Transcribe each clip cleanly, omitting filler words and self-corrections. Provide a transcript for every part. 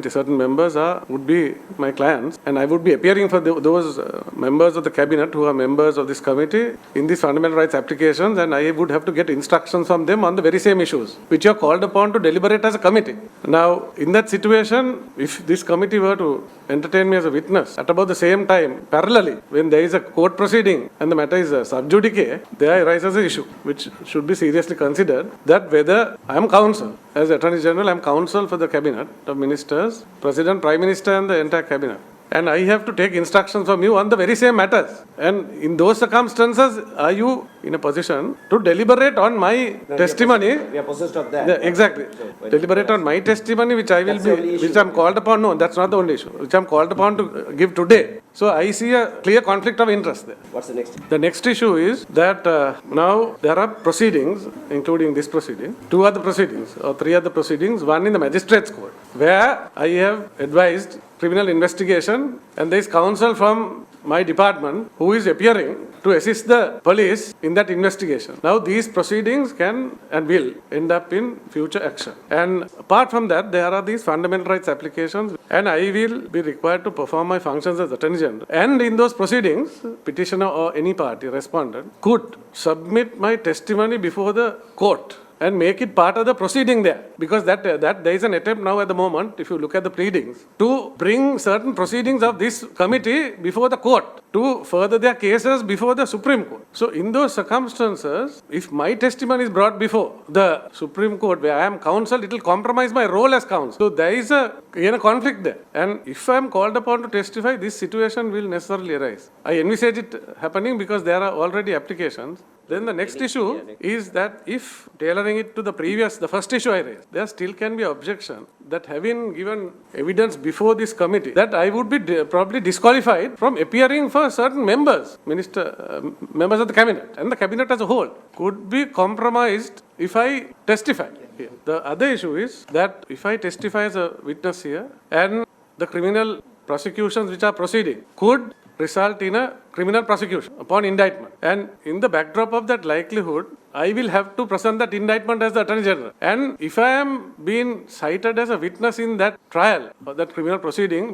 committee, certain members would be my clients, and I would be appearing for those members of the cabinet who are members of this committee in these fundamental rights applications, and I would have to get instructions from them on the very same issues, which you are called upon to deliberate as a committee. Now, in that situation, if this committee were to entertain me as a witness at about the same time, parallelly, when there is a court proceeding and the matter is sub judice, there arises an issue which should be seriously considered, that whether I am counsel, as Attorney General, I am counsel for the cabinet of ministers, President, Prime Minister and the entire cabinet. And I have to take instructions from you on the very same matters. And in those circumstances, are you in a position to deliberate on my testimony? We are possessed of that. Yeah, exactly. So, deliberate on my testimony, which I will be, which I am called upon. No, that's not the only issue. Which I am called upon to give today. So I see a clear conflict of interest there. What's the next? The next issue is that now there are proceedings, including this proceeding, 2 other proceedings or 3 other proceedings, one in the magistrates court, where I have advised criminal investigation, and there is counsel from my department who is appearing to assist the police in that investigation. Now these proceedings can and will end up in future action. And apart from that, there are these fundamental rights applications, and I will be required to perform my functions as Attorney General. And in those proceedings, petitioner or any party respondent could submit my testimony before the court and make it part of the proceeding there. Because that there is an attempt now at the moment, if you look at the pleadings, to bring certain proceedings of this committee before the court to further their cases before the Supreme Court. So in those circumstances, if my testimony is brought before the Supreme Court where I am counsel, it will compromise my role as counsel. So there is a conflict there. And if I am called upon to testify, this situation will necessarily arise. I envisage it happening because there are already applications. Then the next issue is that if tailoring it to the first issue I raised, there still can be objection that having given evidence before this committee, that I would be probably disqualified from appearing for certain members, members of the cabinet, and the cabinet as a whole could be compromised if I testify here. The other issue is that if I testify as a witness here, and the criminal prosecutions which are proceeding could result in a criminal prosecution upon indictment. And in the backdrop of that likelihood, I will have to present that indictment as the Attorney General. And if I am being cited as a witness in that trial, or that criminal proceeding,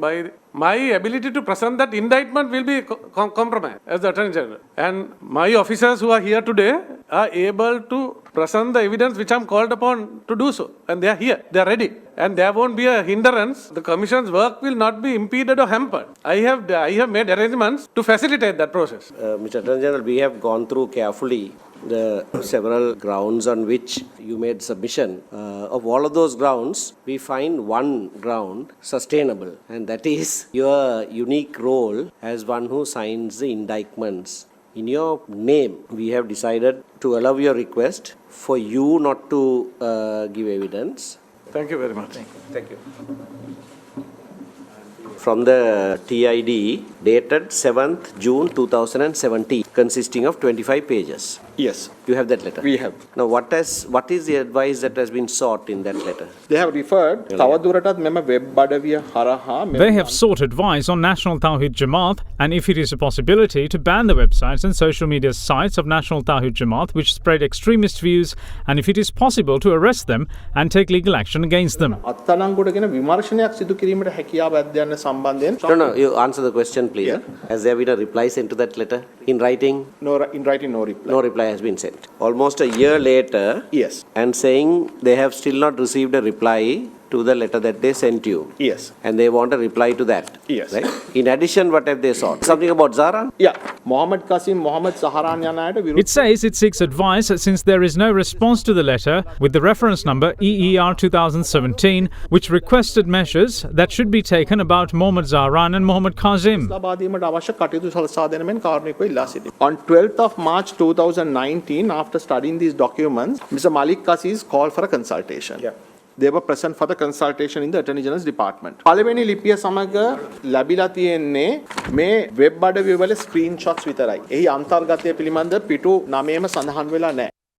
my ability to present that indictment will be compromised as the Attorney General. And my officers who are here today are able to present the evidence which I am called upon to do so. And they are here, they are ready. And there won't be a hindrance. The Commission's work will not be impeded or hampered. I have made arrangements to facilitate that process. Mr. Attorney General, we have gone through carefully the several grounds on which you made submission. Of all of those grounds, we find one ground sustainable, and that is your unique role as one who signs the indictments. In your name, we have decided to allow your request for you not to give evidence. Thank you very much. Thank you. From the TID dated 7th June 2017, consisting of 25 pages. Yes. You have that letter? We have. Now, what is the advice that has been sought in that letter? They have referred තවදුරටත් මෙම web අඩවිය හරහා They have sought advice on National Tawhid Jamaat and if it is a possibility to ban the websites and social media sites of National Tawhid Jamaat which spread extremist views, and if it is possible to arrest them and take legal action against them. අත්අඩංගුවටගෙන විමර්ශනයක් සිදු කිරීමට හැකියාව ඇද්දයන් සම්බන්ධයෙන් No, you answer the question, please. Yeah. Has there been a reply sent to that letter? In writing? in writing no reply. No reply has been sent. Almost a year later, Yes. and saying they have still not received a reply to the letter that they sent you. Yes. And they want a reply to that. Yes. Right? In addition, what have they sought? Something about Zahran? Yeah. Mohammed Qasim, Mohammed Zaharan යන අයට විරුද්ධ It says it seeks advice since there is no response to the letter with the reference number EER 2017 which requested measures that should be taken about Mohammed Zahran and Mohammed Kazim. ලබා දීමට අවශ්‍ය කටයුතු සලසා දෙන මෙන් කාරුණිකව ඉල්ලා සිටිනවා. On 12th of March 2019, after studying these documents, Mr. Malik Qasim called for a consultation. Yeah. They were present for the consultation in the Attorney General's department. පළවෙනි ලිපිය සමග ලැබිලා තියෙන්නේ මේ වෙබ් අඩවිය වල ස්ක්‍රීන්ෂොට්ස් විතරයි. එහි අන්තර්ගතය පිළිබඳ පිටු 9ම සඳහන් වෙලා නැහැ.